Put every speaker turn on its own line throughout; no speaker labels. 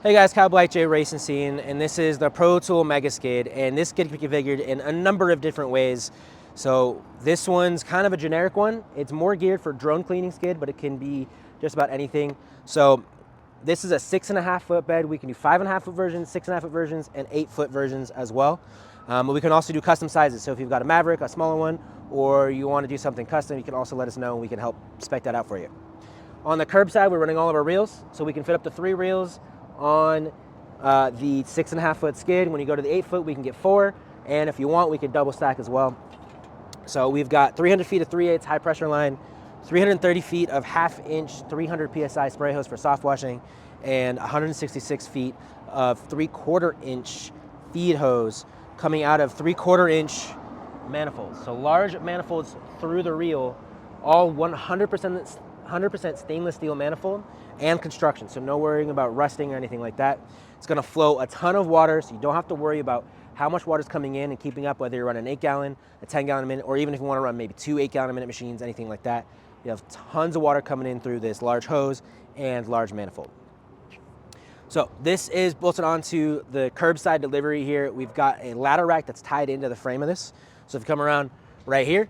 Hey guys, Cowboy J.Racenstein, and this is the ProTool Mega Skid, and this skid can be configured in a number of different ways. So this one's kind of a generic one. It's more geared for drone cleaning skid, but it can be just about anything. So this is a 6.5 foot bed. We can do 5.5 foot versions, 6.5 foot versions, and 8 foot versions as well. But we can also do custom sizes. So if you've got a Maverick, a smaller one, or you want to do something custom, you can also let us know and we can help spec that out for you. On the curb side, we're running all of our reels, so we can fit up to 3 reels on the 6.5 foot skid. When you go to the 8 foot, we can get 4, and if you want, we can double stack as well. So we've got 300 feet of 3/8 high pressure line, 330 feet of 1/2 inch 300 PSI spray hose for soft washing, and 166 feet of 3/4 inch feed hose coming out of 3/4 inch manifolds. So large manifolds through the reel, all 100% stainless steel manifold and construction, so no worrying about rusting or anything like that. It's going to flow a ton of water, so you don't have to worry about how much water is coming in and keeping up, whether you're running an 8 gallon, a 10 gallon a minute, or even if you want to run maybe 2 8 gallon a minute machines, anything like that. You have tons of water coming in through this large hose and large manifold. So this is bolted onto the curbside delivery here. We've got a ladder rack that's tied into the frame of this. So if you come around right here,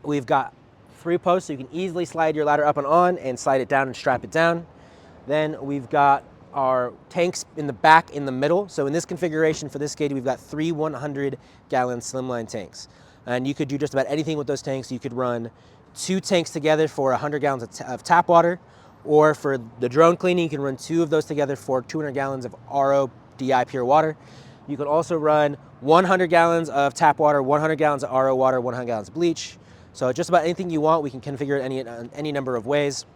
we've got 3 posts, so you can easily slide your ladder up and on and slide it down and strap it down. Then we've got our tanks in the back in the middle. So in this configuration for this skid, we've got 3 100-gallon slimline tanks. And you could do just about anything with those tanks. You could run 2 tanks together for 100 gallons of tap water, or for the drone cleaning, you can run 2 of those together for 200 gallons of RO DI pure water. You can also run 100 gallons of tap water, 100 gallons of RO water, 100 gallons of bleach. So just about anything you want, we can configure it any number of ways.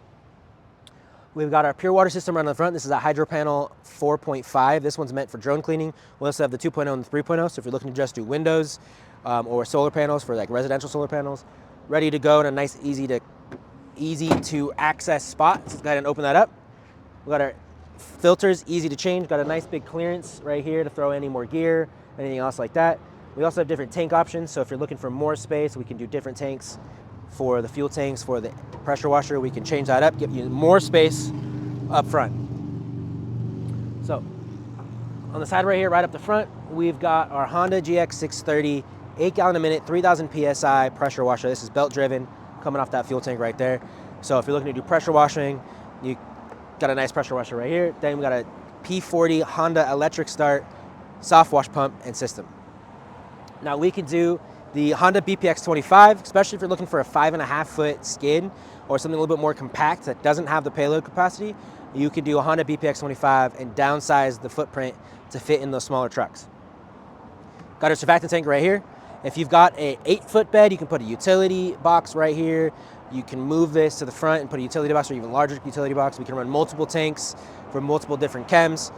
We've got our pure water system right on the front. This is a Hydro Panel 4.5. This one's meant for drone cleaning. We also have the 2.0 and the 3.0. So if you're looking to just do windows or solar panels for like residential solar panels, ready to go in a nice, easy to access spot. So let's go ahead and open that up. We've got our filters, easy to change. Got a nice big clearance right here to throw any more gear, anything else like that. We also have different tank options, so if you're looking for more space, we can do different tanks for the fuel tanks, for the pressure washer. We can change that up, give you more space up front. So on the side right here, right up the front, we've got our Honda GX630, 8 gallon a minute, 3,000 PSI pressure washer. This is belt driven, coming off that fuel tank right there. So if you're looking to do pressure washing, you got a nice pressure washer right here. Then we got a P40 Honda electric start soft wash pump and system. Now we can do the Honda BPX25, especially if you're looking for a 5.5 foot skid or something a little bit more compact that doesn't have the payload capacity. You can do a Honda BPX25 and downsize the footprint to fit in those smaller trucks. Got our surfactant tank right here. If you've got a 8-foot bed, you can put a utility box right here. You can move this to the front and put a utility box or even larger utility box. We can run multiple tanks for multiple different chems.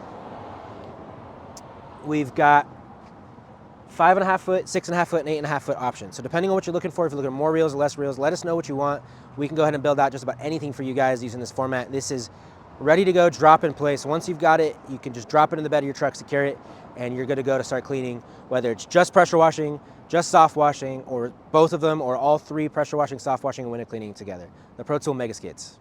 We've got 5.5 foot, 6.5 foot, and 8.5 foot options. So depending on what you're looking for, if you're looking at more reels or less reels, let us know what you want. We can go ahead and build out just about anything for you guys using this format. This is ready to go, drop in place. Once you've got it, you can just drop it in the bed of your truck, secure it, and you're good to go to start cleaning, whether it's just pressure washing, just soft washing, or both of them, or all 3 pressure washing, soft washing, and window cleaning together. The ProTool Mega Skids.